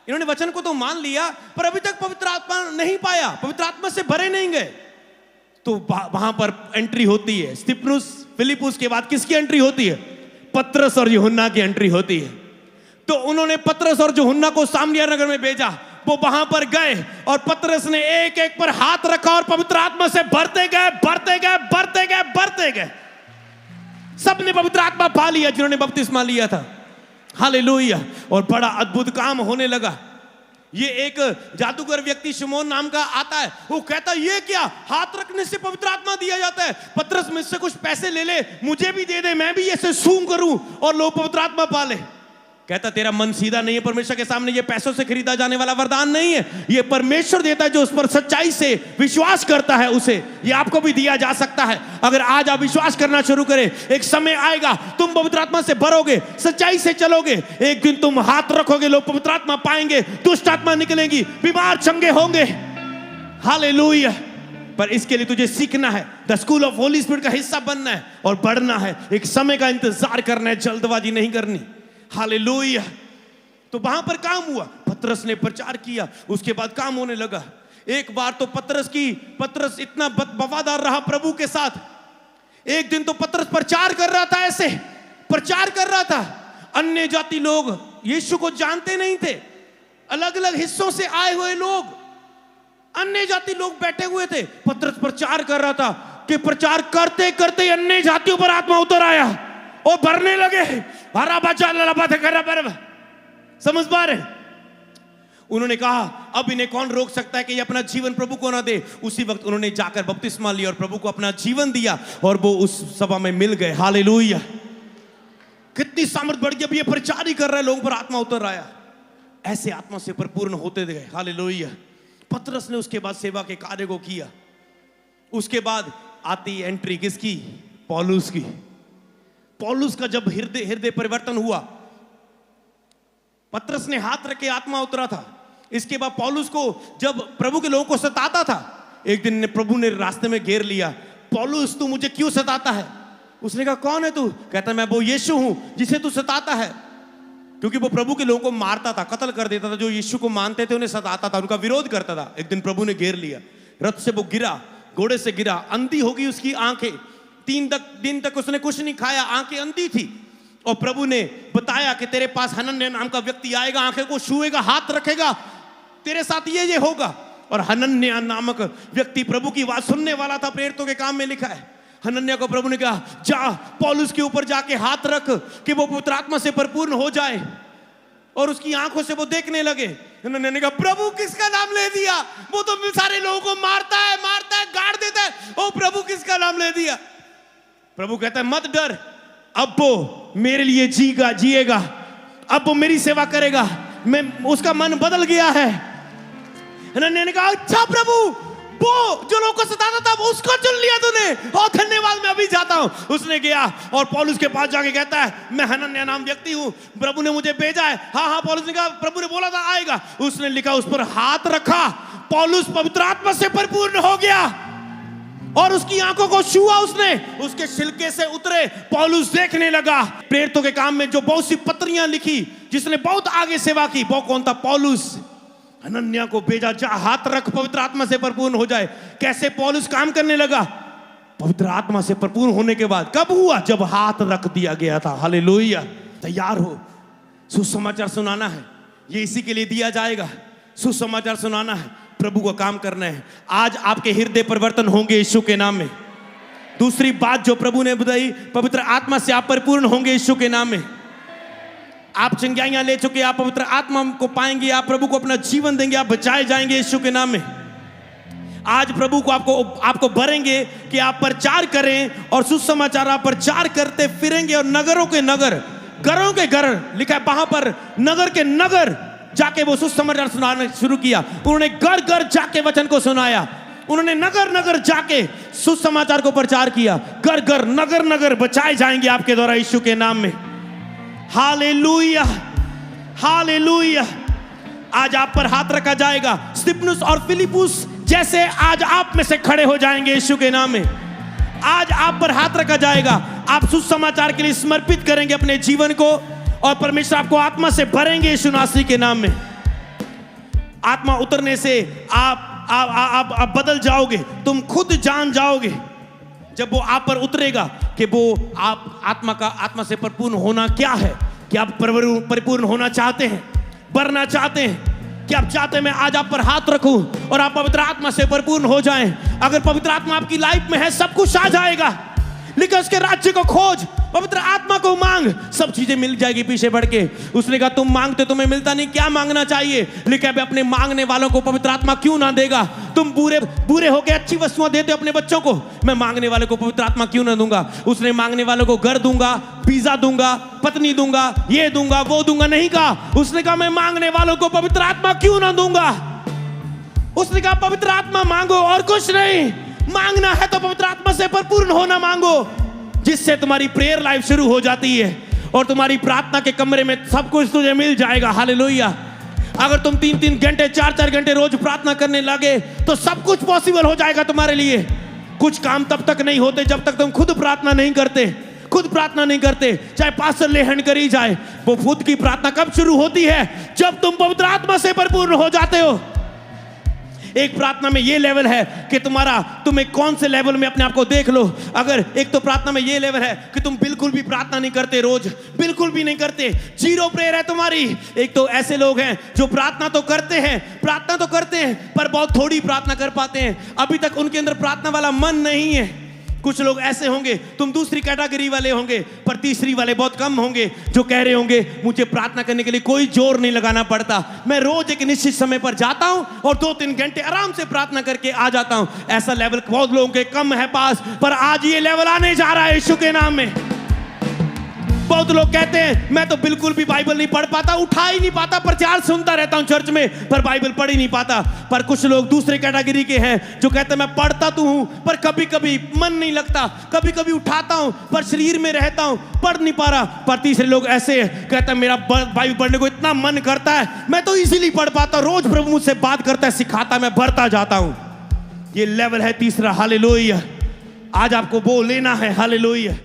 इन्होंने वचन को तो मान लिया, पर अभी तक पवित्र आत्मा नहीं पाया, पवित्र आत्मा से भरे नहीं गए। तो वहां पर एंट्री होती है स्तिफनुस, फिलिप्पुस के बाद किसकी एंट्री होती है? पतरस और यूहन्ना की एंट्री होती है। तो उन्होंने पतरस और यूहन्ना को सामरिया नगर में भेजा। वो वहां पर गए और पतरस ने एक एक पर हाथ रखा और पवित्र आत्मा से भरते गए, भरते गए, भरते गए, भरते गए। सबने पवित्र आत्मा पा लिया जिन्होंने बपतिस्मा लिया था। हालेलुया। और बड़ा अद्भुत काम होने लगा। ये एक जादूगर व्यक्ति शिमोन नाम का आता है। वो कहता है ये क्या, हाथ रखने से पवित्र आत्मा दिया जाता है। पतरस मुझसे कुछ पैसे ले ले, मुझे भी दे दे, मैं भी ऐसे सूंघ करूं और लोग पवित्र आत्मा पा ले। कहता तेरा मन सीधा नहीं है, परमेश्वर के सामने ये पैसों से खरीदा जाने वाला वरदान नहीं है। ये परमेश्वर देता है जो उस पर सच्चाई से विश्वास करता है, उसे ये आपको भी दिया जा सकता है। अगर आज आप विश्वास करना शुरू करें, एक समय आएगा तुम पवित्र आत्मा से भरोगे, सच्चाई से चलोगे, एक दिन तुम हाथ रखोगे, लोग पवित्र आत्मा पाएंगे, दुष्ट आत्मा निकलेंगी, बीमार चंगे होंगे। हालेलुया। पर इसके लिए तुझे सीखना है, the school of Holi spirit का हिस्सा बनना है और बढ़ना है। एक समय का इंतजार करना है, जल्दबाजी नहीं करनी। हालेलुया। तो वहां पर काम हुआ, पतरस ने प्रचार किया, उसके बाद काम होने लगा। एक बार तो पतरस इतना वफादार रहा प्रभु के साथ। एक दिन तो पतरस प्रचार कर रहा था, ऐसे प्रचार कर रहा था। अन्य जाति लोग यीशु को जानते नहीं थे, अलग अलग हिस्सों से आए हुए लोग, अन्य जाति लोग बैठे हुए थे। पतरस प्रचार कर रहा था कि प्रचार करते करते अन्य जातियों पर आत्मा उतर आया और भरने लगे। हरा बचा लला, समझ पा रहे? उन्होंने कहा अब इन्हें कौन रोक सकता है कि ये अपना जीवन प्रभु को ना दे। उसी वक्त उन्होंने जाकर बपतिस्मा लिया और प्रभु को अपना जीवन दिया और वो उस सभा में मिल गए। हालेलुया। कितनी सामर्थ बढ़ गई, अब ये प्रचार ही कर रहा है, लोगों पर आत्मा उतर आया। ऐसे आत्मा से परिपूर्ण होते गए। हालेलुया। पतरस ने उसके बाद सेवा के कार्य को किया। उसके बाद आती एंट्री किसकी? पौलुस की। पौलुस का जब हृदय परिवर्तन हुआ, पतरस ने हाथ रखे, आत्मा उतरा था। इसके बाद पौलुस को जब प्रभु के लोगों को सताता था, एक दिन प्रभु ने रास्ते में घेर लिया। पौलुस तू मुझे क्यों सताता है? उसने कहा कौन है तू? कहता मैं वो यीशु हूं जिसे तू सताता है। क्योंकि वो प्रभु के लोगों को मारता था, कत्ल कर देता था। जो यीशु को मानते थे उन्हें सताता था, उनका विरोध करता था। एक दिन प्रभु ने घेर लिया, रथ से वो गिरा, घोड़े से गिरा, अंधी होगी उसकी आंखें, 3 दिन तक उसने कुछ नहीं खाया, आंखें अंधी थी। और प्रभु ने बताया कि तेरे पास हनन्याह नाम का व्यक्ति आएगा, आंखें को छुएगा, हाथ रखेगा, तेरे साथ ये होगा। और हनन्याह नामक व्यक्ति प्रभु की बात सुनने वाला था। प्रेरितों के काम में लिखा है, हनन्याह को प्रभु ने कहा जा पौलुस के ऊपर जाके हाथ रख कि वो पवित्र आत्मा से परिपूर्ण हो जाए। और उसकी आंखों से वो देखने लगे। हनन्याह ने कहा प्रभु किसका नाम ले दिया? वो तो सारे लोगों को मारता है, गाड़ देता है। ओ प्रभु किसका नाम ले दिया? प्रभु कहता है मत डर, अब वो मेरे लिए जिएगा, अब वो मेरी सेवा करेगा, मैं उसका मन बदल गया है। हनन्याह ने कहा अच्छा प्रभु, वो जो लोगों को सताता था वो उसको चुन लिया तूने, और धन्यवाद, मैं अभी जाता हूं। उसने गया और पौलुस के पास जाके कहता है मैं हनन्याह नाम व्यक्ति हूं, प्रभु ने मुझे भेजा है। हाँ पौलुस ने कहा प्रभु ने बोला था आएगा। उसने लिखा, उस पर हाथ रखा, पौलुस पवित्र आत्मा से परिपूर्ण हो गया और उसकी आंखों को छुआ उसने, उसके छिलके से उतरे, पौलुस देखने लगा। प्रेरितों के काम में जो बहुत सी पत्रियां लिखी, जिसने बहुत आगे सेवा की, वो कौन था? पौलुस। हनन्याह को भेजा, जा हाथ रख, पवित्र आत्मा से परिपूर्ण हो जाए। कैसे पौलुस काम करने लगा? पवित्र आत्मा से परिपूर्ण होने के बाद। कब हुआ? जब हाथ रख दिया गया था। हालेलुया। तैयार हो, सुसमाचार सुनाना है, ये इसी के लिए दिया जाएगा। सुसमाचार सुनाना है, प्रभु का काम करना है। आज आपके हृदय परिवर्तन होंगे यीशु के नाम में। दूसरी बात जो प्रभु ने बताई, पवित्र आत्मा से आप परिपूर्ण होंगे यीशु के नाम में। आप चंगाइयां ले चुके, आप पवित्र आत्मा को पाएंगे, आप प्रभु को अपना जीवन देंगे, आप बचाए जाएंगे यीशु के नाम में। आज प्रभु को आपको भरेंगे कि आप प्रचार करें और सुसमाचार आप प्रचार करते फिरेंगे। और नगरों के नगर, घरों के घर, लिखा है वहां पर नगर के नगर जाके वो सुसमाचार सुनाना शुरू किया। उन्होंने घर घर जाके वचन को सुनाया, उन्होंने नगर नगर जाके सुसमाचार को प्रचार किया। घर घर नगर नगर बचाए जाएंगे आपके द्वारा यीशु के नाम में। Hallelujah, hallelujah. आज आप पर हाथ रखा जाएगा। स्तिफनुस और फिलिपुस जैसे आज आप में से खड़े हो जाएंगे यीशु के नाम में। आज आप पर हाथ रखा जाएगा, आप सुसमाचार के लिए समर्पित करेंगे अपने जीवन को और परमेश्वर आपको आत्मा से भरेंगे यीशु नासरी के नाम में। आत्मा उतरने से आप बदल जाओगे, तुम खुद जान जाओगे। जब वो आप पर उतरेगा कि वो आप आत्मा से परिपूर्ण होना क्या है, कि आप परिपूर्ण होना चाहते हैं, बढ़ना चाहते हैं, कि आप चाहते हैं मैं आज आप पर हाथ रखूं और आप पवित्र आत्मा से परिपूर्ण हो जाएं। अगर पवित्र आत्मा आपकी लाइफ में है, सब कुछ आ जाएगा। लेकिन उसके राज्य को खोज, पवित्र आत्मा को मांग, सब चीजें मिल जाएगी पीछे बढ़ के। उसने कहा तुम मांगते तुम्हें मिलता नहीं, क्या मांगना चाहिए? लेकिन अब अपने मांगने वालों को पवित्र आत्मा क्यों ना देगा? तुम बुरे होके अच्छी वस्तुएं देते हो अपने बच्चों को, मैं मांगने वाले को पवित्र आत्मा क्यों ना दूंगा? उसने मांगने वालों को घर दूंगा, पिज्जा दूंगा, पत्नी दूंगा, ये दूंगा, वो दूंगा, नहीं कहा। उसने कहा मैं मांगने वालों को पवित्र आत्मा क्यों ना दूंगा। उसने कहा पवित्र आत्मा मांगो और कुछ नहीं। मांगना है तो पवित्र आत्मा से परिपूर्ण होना मांगो, जिससे तुम्हारी प्रेयर लाइफ शुरू हो जाती है और तुम्हारी प्रार्थना के कमरे में सब कुछ तुझे मिल जाएगा। हालेलुया। अगर तुम 3-3 घंटे 4-4 घंटे रोज प्रार्थना करने लगे तो सब कुछ पॉसिबल हो जाएगा तुम्हारे लिए। कुछ काम तब तक नहीं होते जब तक तुम खुद प्रार्थना नहीं करते। खुद प्रार्थना नहीं करते, चाहे पास्टर लेहन करी जाए, वो खुद की प्रार्थना कब शुरू होती है? जब तुम पवित्र आत्मा से परिपूर्ण हो जाते हो। एक प्रार्थना में ये लेवल है कि तुम एक कौन से लेवल में अपने आप को देख लो। अगर एक तो प्रार्थना में ये लेवल है कि तुम बिल्कुल भी प्रार्थना नहीं करते, रोज बिल्कुल भी नहीं करते, जीरो प्रेयर है तुम्हारी। एक तो ऐसे लोग हैं जो प्रार्थना तो करते हैं पर बहुत थोड़ी प्रार्थना कर पाते हैं, अभी तक उनके अंदर प्रार्थना वाला मन नहीं है। कुछ लोग ऐसे होंगे, तुम दूसरी कैटेगरी वाले होंगे, पर तीसरी वाले बहुत कम होंगे जो कह रहे होंगे मुझे प्रार्थना करने के लिए कोई जोर नहीं लगाना पड़ता, मैं रोज एक निश्चित समय पर जाता हूं और 2-3 घंटे आराम से प्रार्थना करके आ जाता हूं। ऐसा लेवल बहुत लोगों के कम है पास, पर आज ये लेवल आने जा रहा है यीशु के नाम में। बहुत लोग कहते हैं मैं तो बिल्कुल भी बाइबल नहीं पढ़ पाता, उठा ही नहीं पाता, प्रचार सुनता रहता हूं चर्च में पर बाइबल पढ़ ही नहीं पाता। पर कुछ लोग दूसरे कैटेगरी के हैं जो कहते हैं मैं पढ़ता तो हूं पर कभी कभी मन नहीं लगता, कभी कभी उठाता हूं पर शरीर में रहता हूं, पढ़ नहीं पा रहा। पर तीसरे लोग ऐसे कहते हैं मेरा बाइबल पढ़ने को इतना मन करता है, मैं तो इजीली पढ़ पाता, रोज प्रभु मुझसे बात करता है, सिखाता, मैं बढ़ता जाता हूं। ये लेवल है तीसरा। हालेलुया। आज आपको वो लेना है। हालेलुया।